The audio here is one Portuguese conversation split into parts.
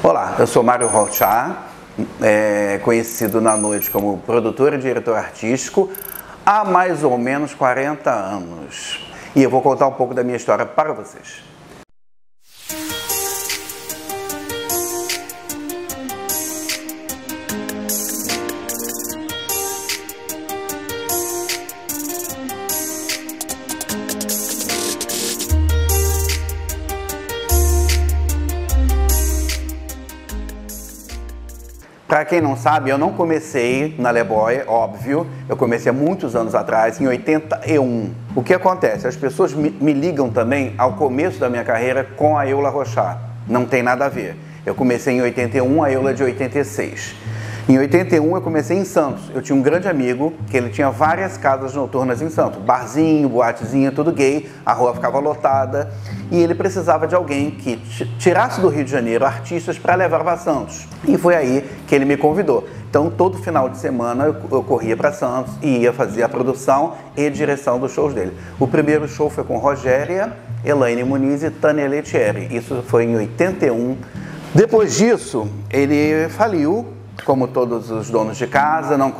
Olá, eu sou Mário Rochat, conhecido na noite como produtor e diretor artístico há mais ou menos 40 anos. E eu vou contar um pouco da minha história para vocês. Para quem não sabe, eu não comecei na Le Boy, óbvio, eu comecei há muitos anos atrás, em 81. O que acontece? As pessoas me ligam também ao começo da minha carreira com a Eula Rochat. Não tem nada a ver. Eu comecei em 81, a Eula é de 86. Em 81 eu comecei em Santos. Eu tinha um grande amigo que ele tinha várias casas noturnas em Santos. Barzinho, boatezinha, tudo gay, a rua ficava lotada. E ele precisava de alguém que tirasse do Rio de Janeiro artistas para levar para Santos. E foi aí que ele me convidou. Então todo final de semana eu corria para Santos e ia fazer a produção e direção dos shows dele. O primeiro show foi com Rogéria, Elaine Muniz e Tânia Lettieri. Isso foi em 81. Depois disso, ele faliu. Como todos os donos de casa, não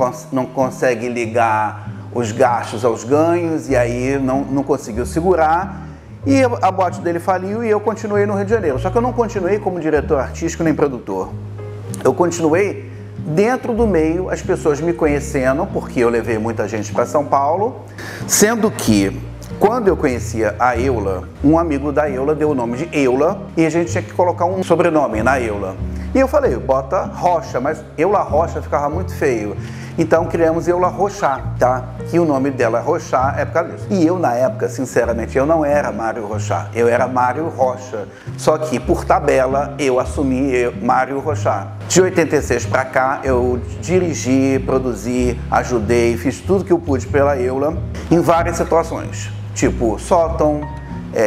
consegue ligar os gastos aos ganhos e aí não conseguiu segurar. E a boate dele faliu e eu continuei no Rio de Janeiro. Só que eu não continuei como diretor artístico nem produtor. Eu continuei dentro do meio, as pessoas me conhecendo, porque eu levei muita gente para São Paulo. Sendo que, quando eu conhecia a Eula, um amigo da Eula deu o nome de Eula e a gente tinha que colocar um sobrenome na Eula. E eu falei, bota Rocha, mas Eula Rocha ficava muito feio. Então criamos Eula Rochat, tá? Que o nome dela é Rochat, é por causa disso. E eu, na época, sinceramente, eu não era Mário Rochat, eu era Mário Rocha. Só que, por tabela, eu assumi Mário Rochat. De 86 para cá, eu dirigi, produzi, ajudei, fiz tudo que eu pude pela Eula em várias situações. Tipo, sótão,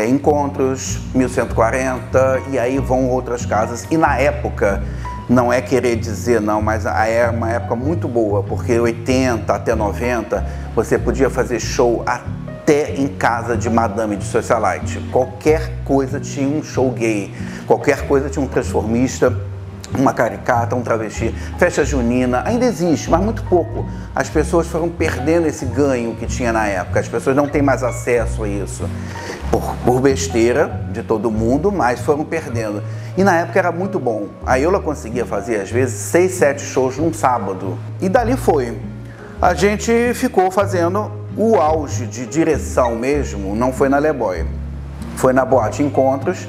encontros, 1140, e aí vão outras casas. E na época, não é querer dizer não, mas é uma época muito boa, porque 80 até 90, você podia fazer show até em casa de madame de socialite. Qualquer coisa tinha um show gay, qualquer coisa tinha um transformista, uma caricata, um travesti. Festa junina ainda existe, mas muito pouco. As pessoas foram perdendo esse ganho que tinha na época, as pessoas não têm mais acesso a isso. Por besteira de todo mundo, mas foram perdendo. E na época era muito bom. A Eula conseguia fazer, às vezes, 6, 7 shows num sábado. E dali foi. A gente ficou fazendo o auge de direção mesmo, não foi na Le Boy. Foi na Boate Encontros,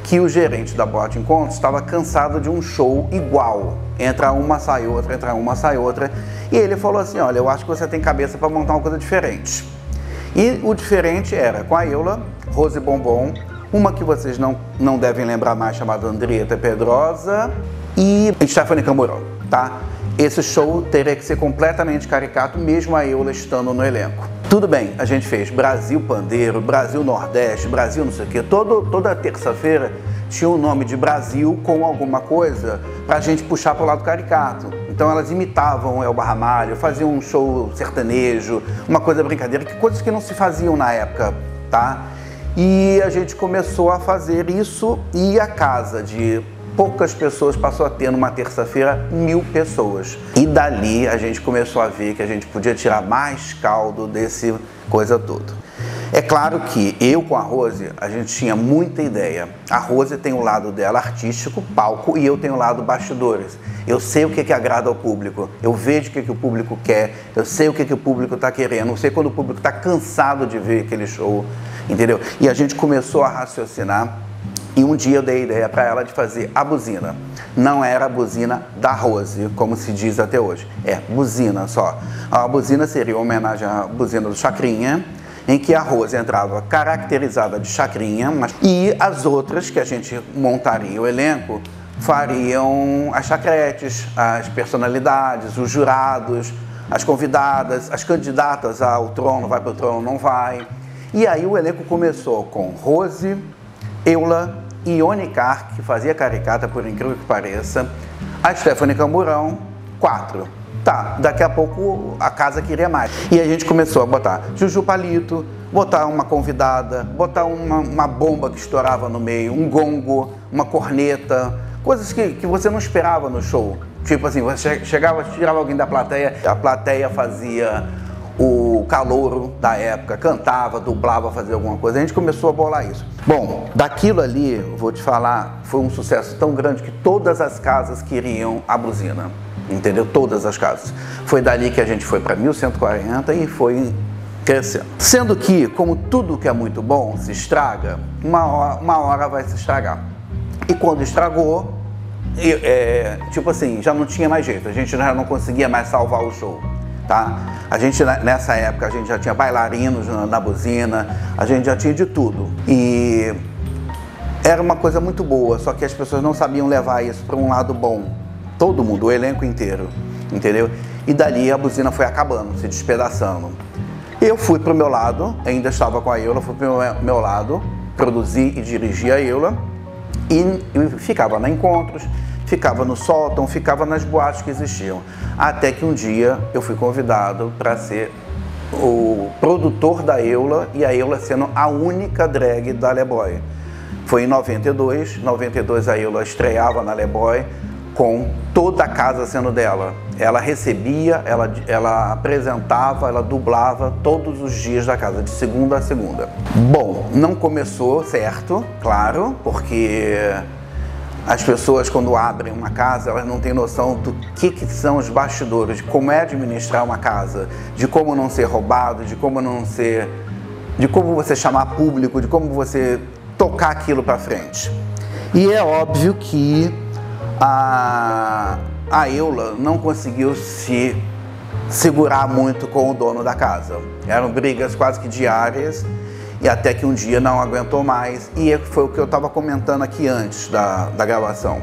que o gerente da Boate Encontros estava cansado de um show igual. Entra uma, sai outra, entra uma, sai outra. E ele falou assim, olha, eu acho que você tem cabeça para montar uma coisa diferente. E o diferente era com a Eula, Rose Bombom, uma que vocês não devem lembrar mais, chamada Andrieta Pedrosa, e Stephanie Camburão, tá? Esse show teria que ser completamente caricato, mesmo a Eula estando no elenco. Tudo bem, a gente fez Brasil Pandeiro, Brasil Nordeste, Brasil não sei o quê. Toda terça-feira tinha o nome de Brasil com alguma coisa pra gente puxar pro lado caricato. Então elas imitavam Elba Ramalho, faziam um show sertanejo, uma coisa brincadeira, coisas que não se faziam na época, tá? E a gente começou a fazer isso e a casa de poucas pessoas passou a ter numa terça-feira 1000 pessoas. E dali a gente começou a ver que a gente podia tirar mais caldo desse coisa toda. É claro que eu com a Rose, a gente tinha muita ideia. A Rose tem o lado dela artístico, palco, e eu tenho o lado bastidores. Eu sei o que agrada ao público, eu vejo o que o público quer, eu sei o que o público está querendo, eu sei quando o público está cansado de ver aquele show, entendeu? E a gente começou a raciocinar. E um dia eu dei a ideia para ela de fazer a buzina. Não era a buzina da Rose, como se diz até hoje. É buzina só. A buzina seria uma homenagem à buzina do Chacrinha, em que a Rose entrava caracterizada de Chacrinha, e as outras que a gente montaria o elenco fariam as chacretes, as personalidades, os jurados, as convidadas, as candidatas ao trono, vai para o trono, não vai. E aí o elenco começou com Rose, Eula, Ione Carr, que fazia caricata, por incrível que pareça, a Stephanie Camburão, 4. Tá, daqui a pouco a casa queria mais. E a gente começou a botar Juju Palito, botar uma convidada, botar uma bomba que estourava no meio, um gongo, uma corneta, coisas que você não esperava no show. Tipo assim, você chegava, tirava alguém da plateia, a plateia fazia o calouro da época, cantava, dublava, fazia alguma coisa. A gente começou a bolar isso. Bom, daquilo ali, vou te falar, foi um sucesso tão grande que todas as casas queriam a buzina. Entendeu? Todas as casas. Foi dali que a gente foi para 1140 e foi crescendo. Sendo que, como tudo que é muito bom se estraga, uma hora vai se estragar. E quando estragou, tipo assim, já não tinha mais jeito, a gente já não conseguia mais salvar o show, tá? A gente, nessa época, a gente já tinha bailarinos na buzina, a gente já tinha de tudo. E era uma coisa muito boa, só que as pessoas não sabiam levar isso para um lado bom. Todo mundo, o elenco inteiro, entendeu? E dali a buzina foi acabando, se despedaçando. Eu fui pro meu lado, ainda estava com a Eula, fui pro meu lado, produzi e dirigi a Eula, e ficava na Encontros, ficava no sótão, ficava nas boates que existiam. Até que um dia eu fui convidado para ser o produtor da Eula, e a Eula sendo a única drag da Leboy. Foi em 92 a Eula estreava na Leboy, com toda a casa sendo dela. Ela recebia, ela apresentava, ela dublava todos os dias da casa, de segunda a segunda. Bom, não começou certo, claro, porque as pessoas quando abrem uma casa, elas não têm noção do que são os bastidores, de como é administrar uma casa, de como não ser roubado, de como você chamar público, de como você tocar aquilo para frente. E é óbvio que a Eula não conseguiu se segurar muito com o dono da casa. Eram brigas quase que diárias, e até que um dia não aguentou mais, e foi o que eu estava comentando aqui antes da gravação.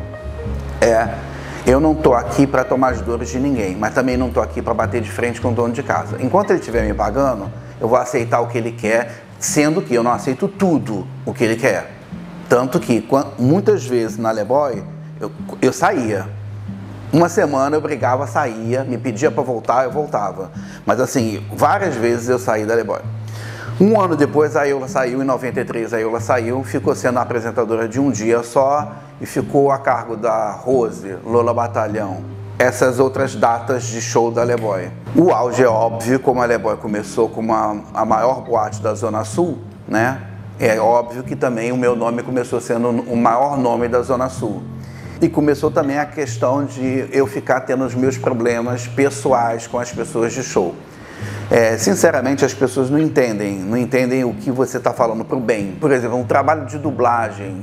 Eu não estou aqui para tomar as dores de ninguém, mas também não estou aqui para bater de frente com o dono de casa. Enquanto ele estiver me pagando, eu vou aceitar o que ele quer, sendo que eu não aceito tudo o que ele quer. Tanto que muitas vezes na Leboy, eu saía. Uma semana eu brigava, saía, me pedia para voltar, eu voltava. Mas assim, várias vezes eu saí da Leboy. Um ano depois a Eula saiu, em 93 a Eula saiu, ficou sendo a apresentadora de um dia só e ficou a cargo da Rose, Lola Batalhão, essas outras datas de show da Leboy. O auge é óbvio, como a Leboy começou como a maior boate da Zona Sul, né? É óbvio que também o meu nome começou sendo o maior nome da Zona Sul. E começou também a questão de eu ficar tendo os meus problemas pessoais com as pessoas de show. Sinceramente, as pessoas não entendem o que você está falando para o bem. Por exemplo, um trabalho de dublagem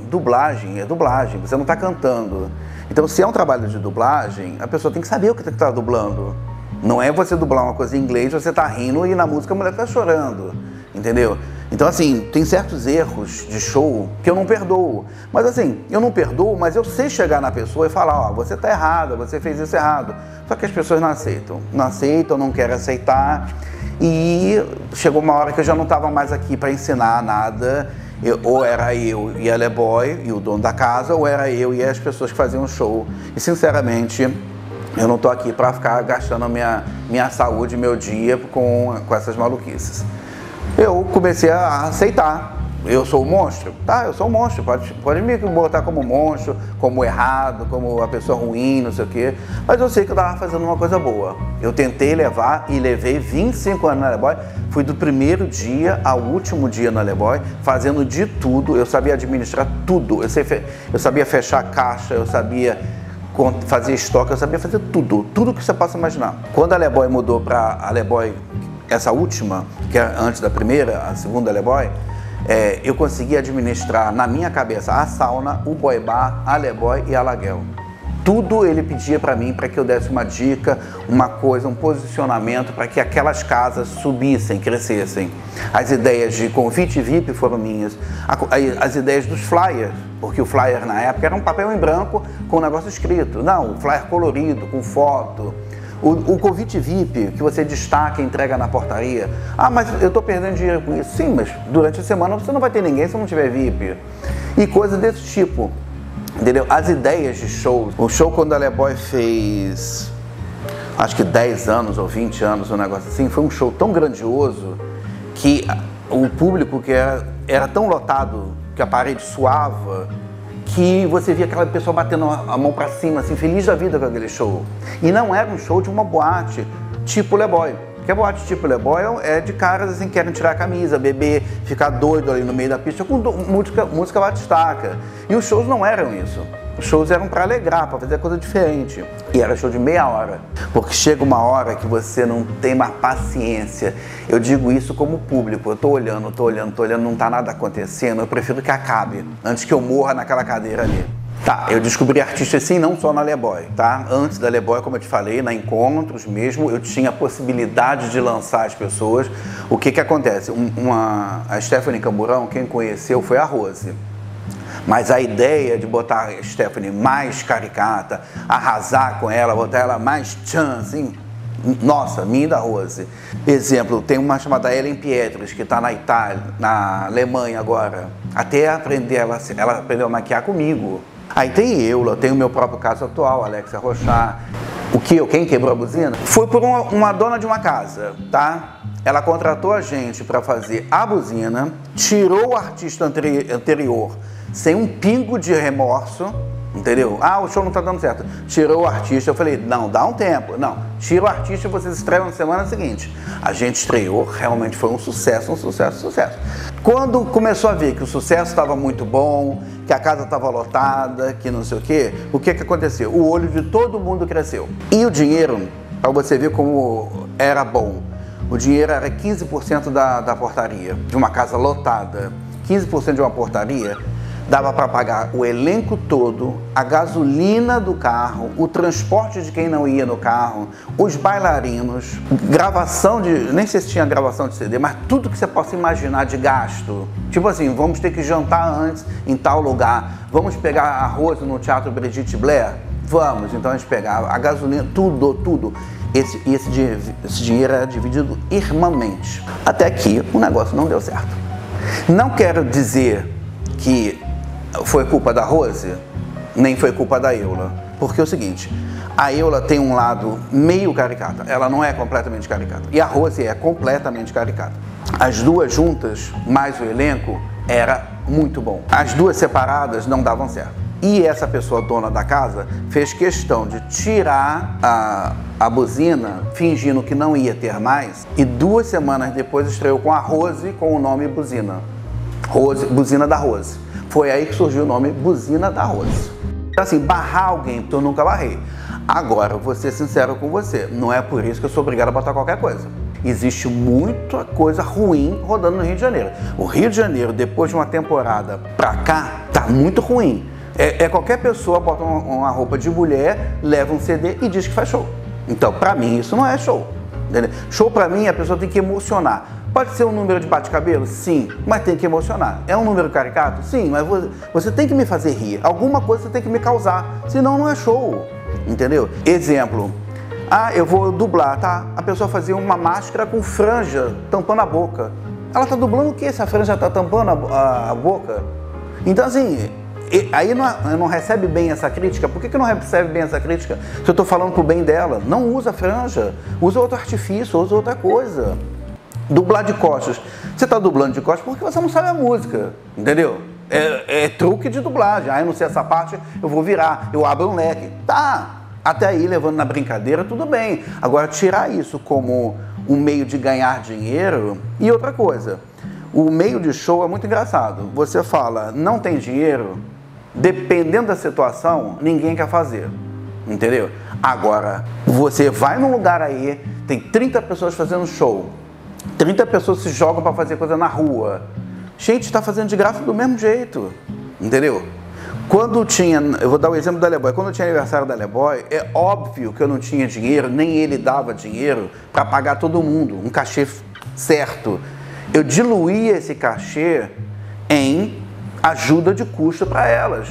é dublagem, você não está cantando. Então, se é um trabalho de dublagem, a pessoa tem que saber o que está dublando. Não é você dublar uma coisa em inglês, você está rindo e na música a mulher está chorando, entendeu? Então, assim, tem certos erros de show que eu não perdoo. Mas assim, eu não perdoo, mas eu sei chegar na pessoa e falar, ó, você tá errada, você fez isso errado. Só que as pessoas não aceitam, não querem aceitar. E chegou uma hora que eu já não estava mais aqui para ensinar nada. Ou era eu e a Leboy e o dono da casa, ou era eu e as pessoas que faziam show. E sinceramente, eu não tô aqui para ficar gastando a minha saúde, meu dia com essas maluquices. Eu comecei a aceitar. Eu sou um monstro? Tá, eu sou um monstro. Pode me botar como monstro, como errado, como a pessoa ruim, não sei o quê. Mas eu sei que eu estava fazendo uma coisa boa. Eu tentei levar e levei 25 anos na Leboy. Fui do primeiro dia ao último dia na Leboy, fazendo de tudo. Eu sabia administrar tudo. Eu sabia fechar caixa, eu sabia fazer estoque, eu sabia fazer tudo. Tudo que você possa imaginar. Quando a Leboy mudou para a Leboy, essa última, que é antes da primeira, a segunda Leboy, eu consegui administrar na minha cabeça a sauna, o boy bar, a Leboy e a Laguel. Tudo ele pedia para mim, para que eu desse uma dica, uma coisa, um posicionamento para que aquelas casas subissem, crescessem. As ideias de convite VIP foram minhas, as ideias dos flyers, porque o flyer na época era um papel em branco com um negócio escrito. Não, o flyer colorido, com foto. O convite VIP, que você destaca e entrega na portaria. Ah, mas eu estou perdendo dinheiro com isso. Sim, mas durante a semana você não vai ter ninguém se não tiver VIP. E coisas desse tipo, entendeu? As ideias de show. O show quando a Leboy fez, acho que 10 anos ou 20 anos, um negócio assim, foi um show tão grandioso que o público que era tão lotado, que a parede suava, que você via aquela pessoa batendo a mão pra cima, assim, feliz da vida com aquele show. E não era um show de uma boate tipo Le Boy. Porque a boate tipo Le Boy é de caras assim que querem tirar a camisa, beber, ficar doido ali no meio da pista com música batistaca. E os shows não eram isso. Os shows eram para alegrar, para fazer coisa diferente. E era show de meia hora. Porque chega uma hora que você não tem mais paciência. Eu digo isso como público. Eu tô olhando, não tá nada acontecendo. Eu prefiro que acabe, antes que eu morra naquela cadeira ali. Tá, eu descobri artistas assim, não só na Le Boy, tá? Antes da Le Boy, como eu te falei, na Encontros mesmo, eu tinha a possibilidade de lançar as pessoas. O que que acontece? A Stephanie Camburão, quem conheceu foi a Rose. Mas a ideia de botar a Stephanie mais caricata, arrasar com ela, botar ela mais tchan, assim, nossa, minha e da Rose. Exemplo, tem uma chamada Ellen Pietras, que está na Itália, na Alemanha agora. Até aprender, ela aprendeu a maquiar comigo. Aí tem eu tenho o meu próprio caso atual, Alexia Rochard. Quem quebrou a buzina? Foi por uma dona de uma casa, tá? Ela contratou a gente para fazer a buzina, tirou o artista anterior sem um pingo de remorso, entendeu? Ah, o show não tá dando certo. Tirou o artista, eu falei, não, dá um tempo. Não, tira o artista e vocês estreiam na semana seguinte. A gente estreou, realmente foi um sucesso. Quando começou a ver que o sucesso estava muito bom, que a casa estava lotada, que não sei o que aconteceu? O olho de todo mundo cresceu. E o dinheiro, para você ver como era bom, o dinheiro era 15% da portaria, de uma casa lotada. 15% de uma portaria dava para pagar o elenco todo, a gasolina do carro, o transporte de quem não ia no carro, os bailarinos, gravação de... nem sei se tinha gravação de CD, mas tudo que você possa imaginar de gasto. Tipo assim, vamos ter que jantar antes em tal lugar, vamos pegar a Rose no Teatro Brigitte Blair? Vamos, então a gente pegava a gasolina, tudo. Esse dinheiro era dividido irmãmente. Até que o negócio não deu certo. Não quero dizer que foi culpa da Rose, nem foi culpa da Eula. Porque é o seguinte, a Eula tem um lado meio caricata, ela não é completamente caricata. E a Rose é completamente caricata. As duas juntas, mais o elenco, era muito bom. As duas separadas não davam certo. E essa pessoa dona da casa fez questão de tirar a buzina, fingindo que não ia ter mais, e 2 semanas depois estreou com a Rose com o nome Buzina. Buzina da Rose. Foi aí que surgiu o nome Buzina da Rose. Então, assim, barrar alguém, eu nunca barrei. Agora, vou ser sincero com você, não é por isso que eu sou obrigado a botar qualquer coisa. Existe muita coisa ruim rodando no Rio de Janeiro. O Rio de Janeiro, depois de uma temporada pra cá, tá muito ruim. Qualquer pessoa bota uma roupa de mulher, leva um CD e diz que faz show. Então, pra mim, isso não é show. Entendeu? Show pra mim, a pessoa tem que emocionar. Pode ser um número de bate-cabelo? Sim, mas tem que emocionar. É um número caricato? Sim, mas você tem que me fazer rir. Alguma coisa você tem que me causar, senão não é show. Entendeu? Exemplo, eu vou dublar, tá? A pessoa fazia uma máscara com franja tampando a boca. Ela tá dublando o quê se a franja tá tampando a boca? Então, assim, aí não recebe bem essa crítica. Por que não recebe bem essa crítica se eu tô falando pro bem dela? Não usa franja, usa outro artifício, usa outra coisa. Dublar de costas. Você tá dublando de costas porque você não sabe a música, entendeu? É truque de dublagem. Eu não sei essa parte, eu vou virar, eu abro um leque. Tá, até aí levando na brincadeira, tudo bem. Agora, tirar isso como um meio de ganhar dinheiro. E outra coisa, o meio de show é muito engraçado. Você fala, não tem dinheiro, dependendo da situação, ninguém quer fazer, entendeu? Agora, você vai num lugar aí, tem 30 pessoas fazendo show, 30 pessoas se jogam para fazer coisa na rua. Gente, está fazendo de graça do mesmo jeito, entendeu? Quando tinha, eu vou dar o exemplo da Le Boy, quando tinha aniversário da Le Boy, é óbvio que eu não tinha dinheiro, nem ele dava dinheiro para pagar todo mundo, um cachê certo. Eu diluía esse cachê em ajuda de custo para elas.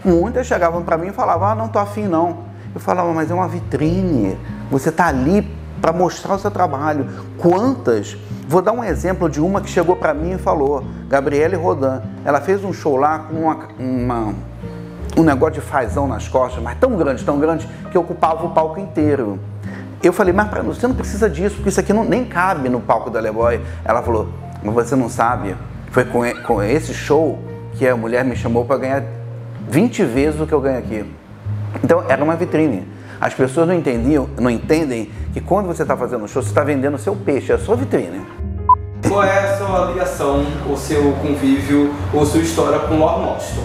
Muitas chegavam para mim e falavam, não tô afim não. Eu falava, mas é uma vitrine, você tá ali para mostrar o seu trabalho. Quantas? Vou dar um exemplo de uma que chegou para mim e falou, Gabriele Rodan, ela fez um show lá com um negócio de fazão nas costas, mas tão grande, que ocupava o palco inteiro. Eu falei, mas você não precisa disso, porque isso aqui nem cabe no palco da Le Boy. Ela falou, mas você não sabe, foi com esse show que a mulher me chamou para ganhar 20 vezes o que eu ganho aqui. Então era uma vitrine. As pessoas não entendem que quando você está fazendo show, você está vendendo o seu peixe, é a sua vitrine. Qual é a sua ligação, o seu convívio ou sua história com o Lord Moston?